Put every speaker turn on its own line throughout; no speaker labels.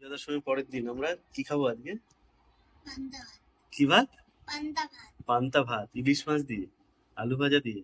বিজয়া দশমীর পরের দিন আমরা কি খাবো আজকে?
পান্তা ভাত।
কি ভাত?
পান্তা ভাত।
পান্তা ভাত ইলিশ মাছ দিয়ে, আলু ভাজা দিয়ে।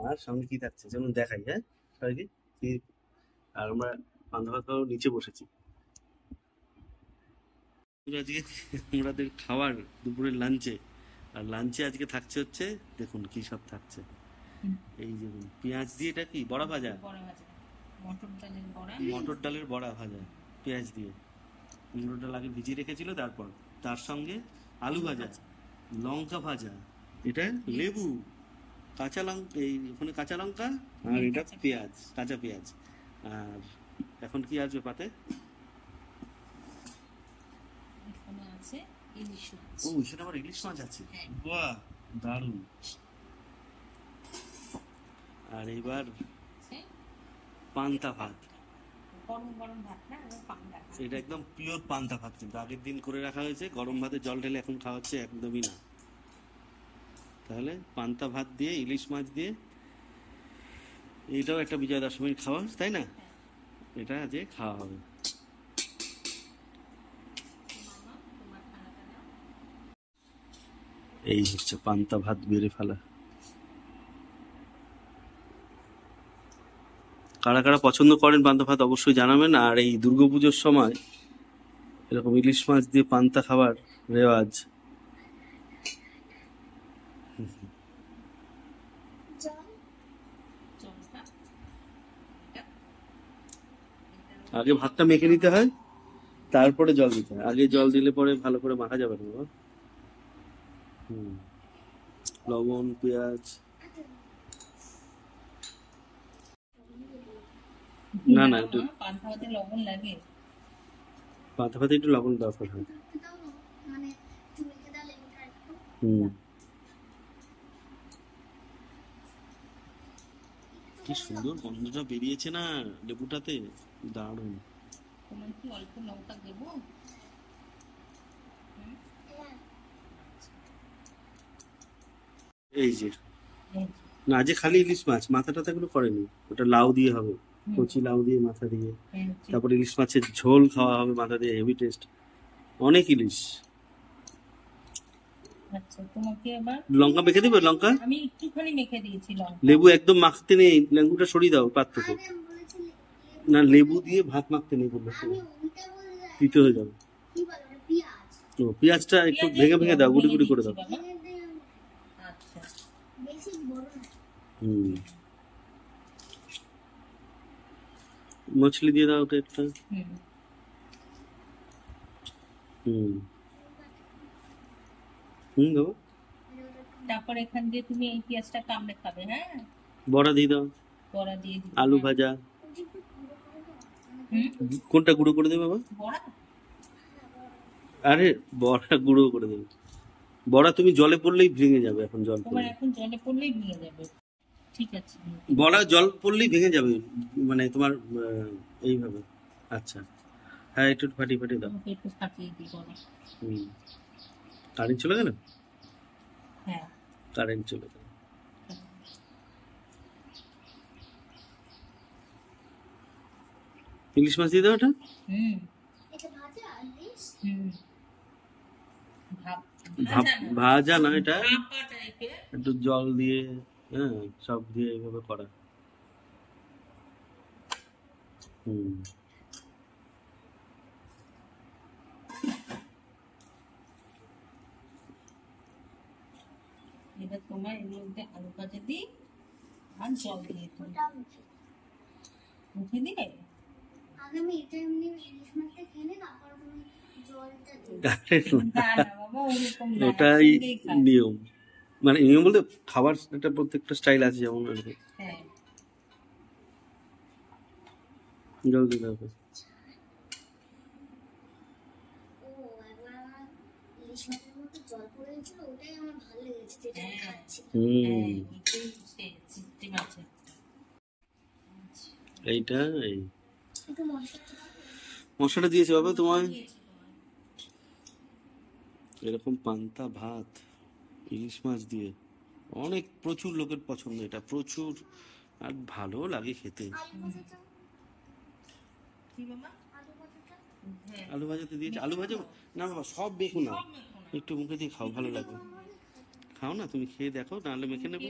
আর সঙ্গে কি থাকছে যেমন দেখাই, হ্যাঁ সবাইকে কি। আর আমরা পান্তা ভাত খাওয়ার নিচে বসেছি। আজকে আমাদের খাবার দুপুরের লাঞ্চে, আর লাঞ্চে আজকে থাকছে হচ্ছে দেখুন কি সব থাকছে। এই যে পেঁয়াজ দিয়ে, এটা কি বড়া ভাজা, মটর ডালের বড়া ভাজা পেঁয়াজ দিয়ে। মটর ডাল আগে ভিজিয়ে রেখেছিল, তারপর তার সঙ্গে আলু ভাজা, লঙ্কা ভাজা, এটা লেবু, কাঁচা লঙ্কা, এই ওখানে কাঁচা লঙ্কা, আর এটা পেঁয়াজ, কাঁচা পেঁয়াজ। আর এখন কি আসবে পাতে? ও সেটা আবার ইলিশ মাছ আছে, বাহ দারুণ। আর এবার পান্তা ভাত, এটা একদম পিওর পান্তা ভাত, কিন্তু আগের দিন করে রাখা হয়েছে। গরম ভাতে জল ঢেলে এখন খাওয়া হচ্ছে, একদমই না। তাহলে পান্তা ভাত দিয়ে ইলিশ মাছ দিয়ে, এইটাও একটা বিজয়া দশমীর খাওয়া, তাই না? এটা আজকে খাওয়া হবে। এই হচ্ছে পান্তা ভাত বেড়ে ফেলা। কারা কারা পছন্দ করেন পান্তা ভাত অবশ্যই জানাবেন। আর এই দুর্গাপুজোর সময় এরকম ইলিশ মাছ দিয়ে পান্তা খাবার রেওয়াজ। আগে ভাতটা মেখে নিতে হয়, তারপরে জল দিতে হয়। আগে জল দিলে পরে ভালো করে মাখা যাবে না বাবা। লবণ, পেঁয়াজ, না না একটু পান্তা ভাতে লবণ লাগে, পান্তা ভাতে একটু লবণ দরকার হয়। কি সুন্দর গন্ধটা বেরিয়েছে না লেবুটাতে, দারুণ। অল্প লঙ্কা দেব, এই যে না যে খালি ইলিশ মাছ, মাথা টাথা গুলো করেনি, ওটা লাউ দিয়ে হবে, কচি লাউ দিয়ে মাথা দিয়ে। তারপর ইলিশ মাছের ঝোল খাওয়া হবে মাথা দিয়ে, হেভি টেস্ট, অনেক ইলিশ। আচ্ছা তোমাকে আবার লঙ্কা মেখে দিবে, লঙ্কা আমি একটুখানি মেখে দিয়েছি, লেবু একদম মাখতে নেই, লেবুটা সরিয়ে দাও পাত থেকে। না লেবু দিয়ে ভাত মাখতে নেই, বললো পিতে হয়ে যাবে। ও পেঁয়াজটা একটু ভেঙে ভেঙে দাও, গুড়ি গুড়ি করে দাও। মছলি দিয়ে দাও ওটা একটা। দাও। তারপর এখান দিয়ে তুমি এই পেঁয়াজটা কামড়ে খাবে, হ্যাঁ। বড়া দিয়ে দাও, বড়া দিয়ে দিও, আলু ভাজা। কোনটা গুঁড়ো করে দেবে বাবা? বড়া, আরে বড়া গুঁড়ো করে দেবে। বড়া তুমি জলে পড়লেই ভেঙে যাবে, এখন জল পড়লে, এখন জলে পড়লেই ভেঙে যাবে। ঠিক আছে, বড়া জল পড়লেই ভেঙে যাবে, মানে তোমার এইভাবে। আচ্ছা হ্যাঁ, একটু ফাটিয়ে ফাটিয়ে দাও, একটু ফাটিয়ে দিই বড়া। কারেন্ট চলে গেল? হ্যাঁ কারেন্ট চলে গেল। ইলিশ মাছ দিয়ে দাও ওটা। ভাজা না, এটা একটু জল দিয়ে, হ্যাঁ সব দিয়ে এইভাবে করা। এবার তোমার এর মধ্যে আলু ভাজা দিই আর জল দিয়ে মুখে দিয়ে আগে আমি এটা এমনি ইলিশ মাছটা খেয়ে নিই, তারপর তুমি জলটা দিও। না না বাবা, ওরকম না, ওটাই নিয়ম। মানে নিয়ম বলতে খাবার একটা প্রত্যেকটা স্টাইল আছে, যেমন হ্যাঁ জল দিতে হবে। এইটা এই মশলাটা দিয়েছে বাবা তোমার। এরকম পান্তা ভাত ইলিশ মাছ দিয়ে অনেক, প্রচুর লোকের পছন্দ এটা, প্রচুর, আর ভালো লাগে খেতে। আলু ভাজাতে দিয়েছি, আলু ভাজা না বাবা, সব বেকো না, একটু মুখে দিয়ে খাও, ভালো লাগবে। খাও না, তুমি খেয়ে দেখো, নাহলে মেখে নেবো।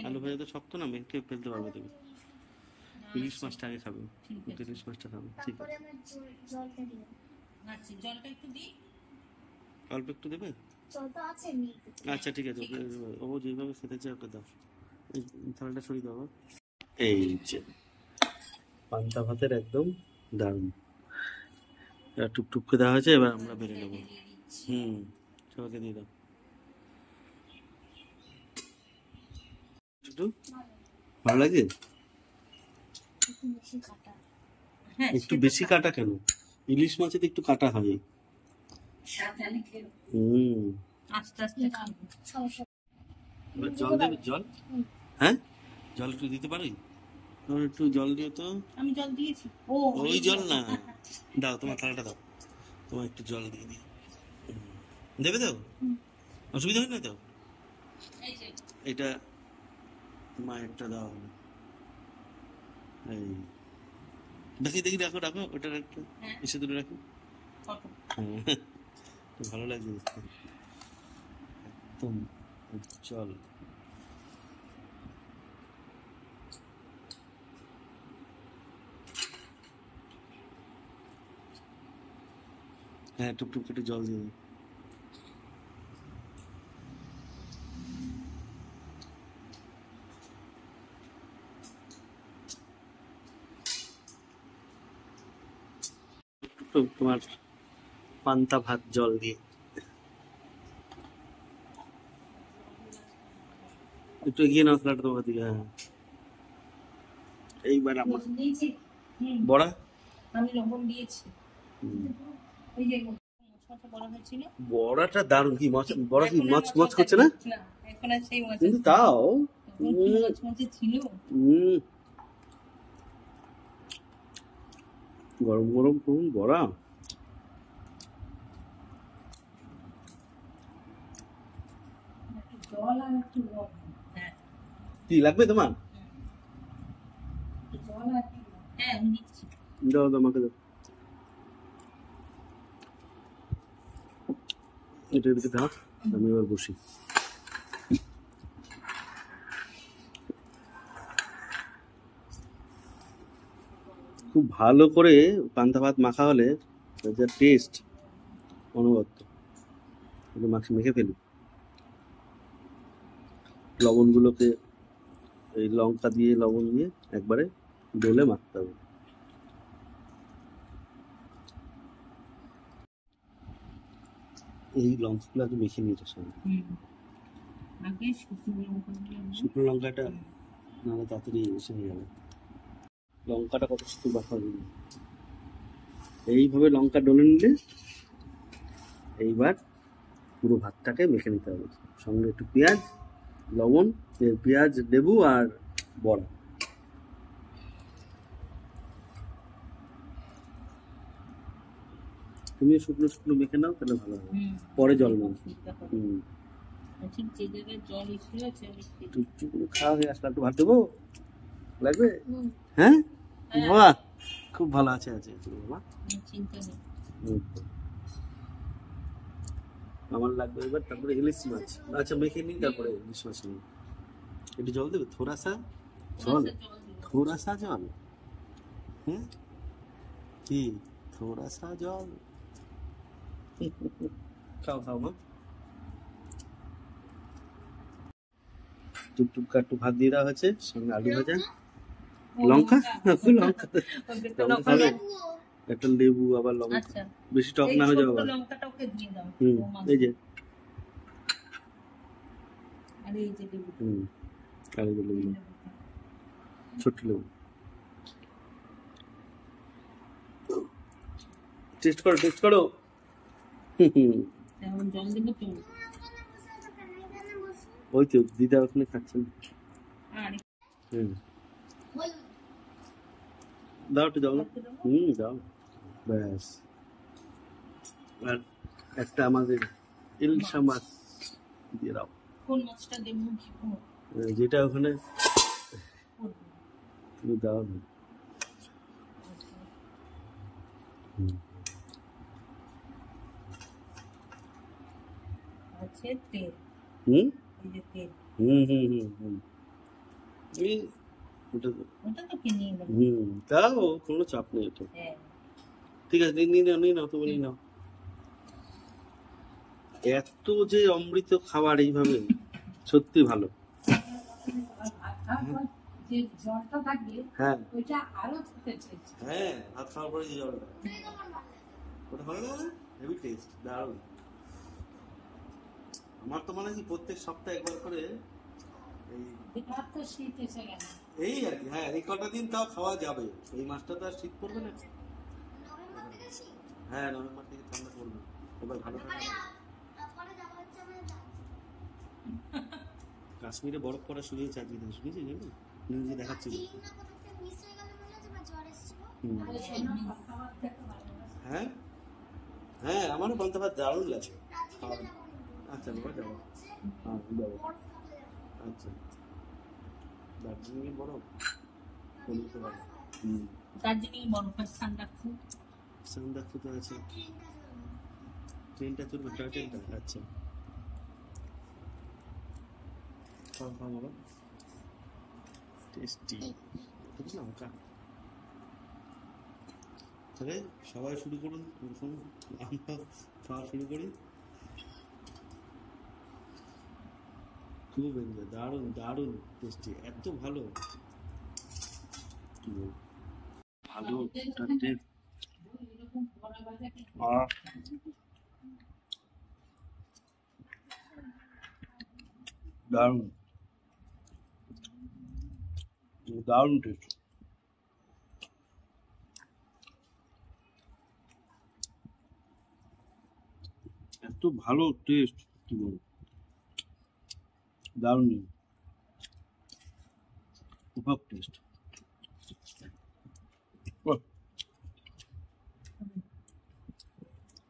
আলু ভাজা তো শক্ত না, মেখে ফেলতে পারবে তুমি। ইলিশ মাছটা আগে খাবে, ইলিশ মাছটা খাবে, ঠিক আছে।
তারপরে আমরা জলটা দিই।
আচ্ছা, জলটা একটু দিই।
অল্প একটু দেবে?
জল তো আছে নেই।
আচ্ছা ঠিক আছে, ও যেভাবে খেতে চায় ওকে দাও। এই থালাটা সরিয়ে দাও। এই যে পান্তা ভাতের একদম দারুণ, এবার টুকটুক করে দেওয়া হয়েছে, এবার আমরা বেড়ে নেবো। সবাইকে দিয়ে দাও। একটু ভালো লাগে,
একটু বেশি কাটা।
হ্যাঁ,
একটু বেশি কাটা কেন? ইলিশ মাছে তো একটু কাটা হয়।
সাবধানে খেও। আস্তে আস্তে খাও।
সমস্যা।
এবার জল দেবে, জল? হ্যাঁ, জল একটু দিতে পারি? তোমার একটু জল দিও তো।
আমি জল দিয়েছি।
ওই জল না, দাও তোমার থালাটা দাও, তোমার একটু জল দিয়ে দিই। দেবে তো? অসুবিধা হয় না তো?
এই যে
এটা মায়েরটা দাও। এই দেখি দেখি, রাখো রাখো, ওটা একটু এসে দূরে রাখো।
কত
ভালো লাগছে দেখতে একদম। চল, হ্যাঁ টুকটুক একটু জল দিয়ে দাও। তোমার পান্তা ভাত জল দিয়ে একটু এগিয়ে নাও খেলাটা তোমার দিকে। হ্যাঁ, এইবার আমার
দিয়েছি।
বড়া,
আমি লবণ দিয়েছি। এই যে মশলাটা বড় হয়েছিল।
বড়াটা দারুণ। কি মাছ, বড়া কি মাছ মাছ করছে না?
না, এখন আর সেই মাছ
কিন্তু তাও
মাছ ছিল।
গরম গরম করুন বড়া।
একটু জল আর একটু লবণ। হ্যাঁ,
কি লাগবে তোমার?
একটু জল আর একটু লবণ। হ্যাঁ, আমি দিচ্ছি।
দাও দাও, আমাকে দাও। এটা এদিকে দাও, আমি এবার বসি। খুব ভালো করে পান্তা ভাত মাখা হলে যা টেস্ট অনবদ্য। একটু মেখে ফেলি লবণগুলোকে, এই লঙ্কা দিয়ে লবণ দিয়ে একবারে ডলে মাখতে হবে। এই লঙ্কাগুলো আগে মেখে নিয়ে এটার সঙ্গে।
আগে শুকনো লঙ্কা দিয়ে
শুকনো লঙ্কাটা নাহলে তাড়াতাড়ি এসে হয়ে যাবে। লঙ্কাটা কত শুকনো বাটা হবে। এইভাবে লঙ্কা ডলে নিলে এইবার পুরো ভাতটাকে মেখে নিতে হবে, সঙ্গে একটু পেঁয়াজ, লবণ, পেঁয়াজ, লেবু আর বড়া। তুমি শুকনো শুকনো মেখে নাও, তাহলে ভালো হবে, পরে জল নাও।
ঠিক যে জায়গায় জল এসে আছে আমি
একটু খাওয়া হয়ে আসলে একটু ভাত দেবো, লাগবে? হ্যাঁ বাবা, খুব ভালো আছে আছে বাবা,
চিন্তা নেই।
আমার লাগবে এবার। তারপরে ইলিশ মাছ, আচ্ছা মেখে নিন, তারপরে ইলিশ মাছ নিন। একটু জল দেবে, থোড়াসা জল, থোড়াসা জল। হুম, কি থোড়াসা জল? খাও খাও মা। টুকটুক একটু ভাত দিয়ে দেওয়া হয়েছে, সঙ্গে আলু ভাজা, লঙ্কা লঙ্কা খাবে, একটা লেবু, আবার লঙ্কা।
আচ্ছা,
বেশি টক না হয়ে যাবে।
লঙ্কাটা ওকে দিয়ে দাও।
এই যে,
আর এই যে লেবু।
আর এই যে লেবু, ছোট্ট লেবু। টেস্ট করো, টেস্ট করো।
এখন জল দেবো তো।
ওই তো দিদা ওখানে খাচ্ছেন।
আর
দাও একটু জল। দাও, ব্যাস। আর একটা আমাদের ইলশা মাছ দিয়ে দাও।
কোন মাছটা দেবো?
যেটা ওখানে তুমি দাও না।
হচ্ছে তেল,
হুম
এই যে তেল,
হুম হুম হুম হুম এই ওটা
ওটা তো কিনে নেবো।
তাও কোনো চাপ নেই এটা।
হ্যাঁ,
ঠিক আছে, নিয়ে নাও তুমি নিয়ে নাও। এত যে অমৃত খাবার এইভাবে সত্যি ভালো।
আর যে জলটা থাকবে
হ্যাঁ
ওইটা আরো খেতে চাইছে।
হ্যাঁ, ভাত খাওয়ার পরে যে জলটা, ওটা ভালো লাগে না? হেভি টেস্ট, দারুণ। আমার তো মনে হয় কি প্রত্যেক সপ্তাহে একবার করে এই
এবার তো শীত এসে গেল।
এই আর কি, হ্যাঁ এই কটা দিন তাও খাওয়া যাবে। এই মাসটা তো আর শীত পড়বে না।
নভেম্বর থেকে শীত।
হ্যাঁ নভেম্বর থেকে ঠান্ডা পড়বে, এবার ভালো
তারপরে
থাকবে।
তারপরে যাওয়া হচ্ছে আমাদের
কাশ্মীরে বরফ পড়া শুরু হয়েছে আজকে থেকে, শুনেছি জানো, নিউজে দেখাচ্ছিল।
দার্জিলিং না কোথা থেকে মিস হয়ে গেল মনে হচ্ছে, বা জ্বর এসেছিল।
হুম।
আরে শোনো, খাবার খেতে ভালোবাসি।
হ্যাঁ হ্যাঁ, আমারও পান্তা ভাত দারুণ লাগে।
দার্জিলিং যাবো কিন্তু।
আচ্ছা বাবা যাবো,
হচ্ছে
হ্যাঁ যাবো।
বরফ খেতে যাবো।
আচ্ছা, দার্জিলিংয়ে বরফ
দার্জিলিংয়ে বরফ হয়।
হুম,
দার্জিলিং বরফের সান্দাকফু।
সান্দাকফু তো আছে।
ট্রেনটা চলবে।
ট্রেনটা চলবে, টয় ট্রেনটা, আচ্ছা। খাও খাও বাবা, টেস্টি। বুঝলাম কা, তাহলে সবাই শুরু করুন এরকম, আমরা খাওয়া শুরু করি। খুব এনজয়, দারুণ দারুণ টেস্টি, এত ভালো কি বলবো, ভালো একটা
এরকম বড় বাজার
দারুণ দারুণ টেস্ট। এত ভালো টেস্ট কি বলবো, দারুণ উপভোগ টেস্ট।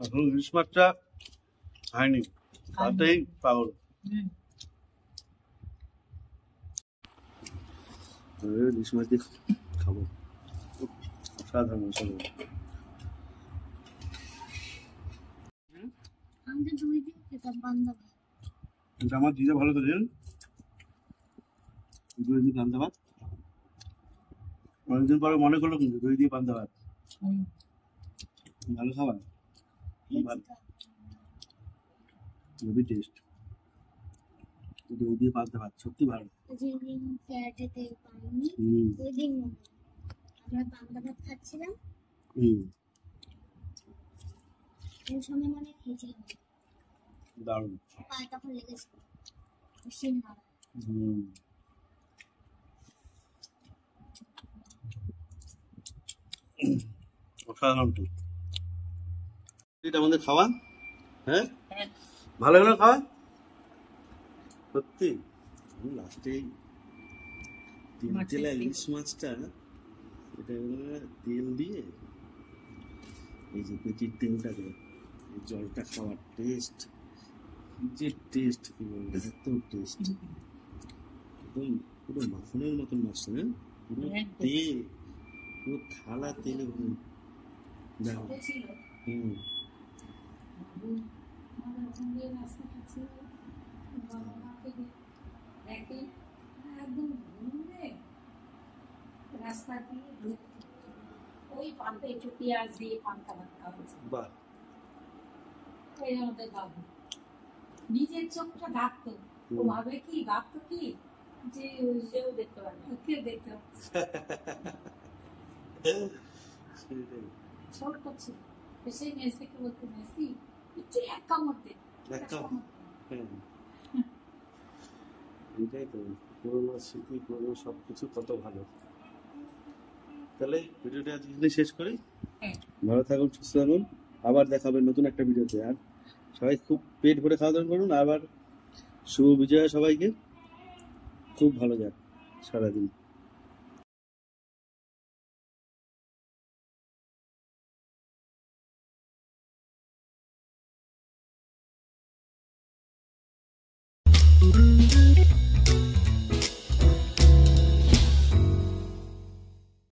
এখন ইলিশ মাছটা হয়নি, তাতেই পাগল। ইলিশ মাছ দিয়ে খাবো, অসাধারণ অসাধারণ।
আমি তো দুই দিন খেতাম পান্তা ভাত।
এটা আমার দিদা ভালো করে দই দিয়ে পান্তা ভাত, অনেকদিন পরে মনে করলো কিন্তু দই দিয়ে পান্তা ভাত ভালো খাবার, ভালো হেভি টেস্ট। দই দিয়ে পান্তা ভাত সত্যি ভালো।
যেদিন ফ্ল্যাটেতে পাইনি
হুম
ওই দিন মনে হয়। আমরা পান্তা ভাত খাচ্ছিলাম,
হুম,
ওই সময় মনে হয় খেয়েছিলাম,
দারুণ।
পায়ে তখন লেগেছিল শিল মারা।
হুম, অসাধারণ টেস্ট। এটা আমাদের খাওয়া, হ্যাঁ ভালো হলো খাওয়া সত্যি। লাস্টে তিন তেলা ইলিশ মাছটা, এটা তেল দিয়ে এই যে পেটির তেলটাকে এই জলটা খাওয়ার টেস্ট, যে টেস্ট কি বলবো, এত টেস্ট, একদম পুরো মাখনের মতন মাছটা, হ্যাঁ পুরো তেল, পুরো থালা তেলে ভরে দাও।
ছিল
হুম
আমাদের ওখান দিয়ে রাস্তা কাছে বাবাকে দেখে একদম ঘুরে রাস্তা দিয়ে ঢুকতে, ওই পান্তা একটু পেঁয়াজ দিয়ে পান্তা ভাত খাওয়া হয়েছে।
বাহ,
এই আমাদের বাবু নিজের চোখটা ডাকতো, ও ভাবে কি ডাকতো কি যে সেও দেখতে পারে কেউ দেখতে পারে।
সেটাই।
ছোট ছিল সেই মেসিকে বলতে, মেসি একটু এক কামড় দে,
এক কামড়। হ্যাঁ এটাই তো পুরোনো স্মৃতি, পুরোনো সবকিছু কত ভালো। তাহলে ভিডিওটা আজকে এখানে শেষ করি।
হ্যাঁ।
ভালো থাকুন, সুস্থ থাকুন, আবার দেখা হবে নতুন একটা ভিডিওতে। আর সবাই খুব পেট ভরে খাওয়া দাওয়া করুন। আবার শুভ বিজয়া সবাইকে, খুব ভালো যাক সারাদিন।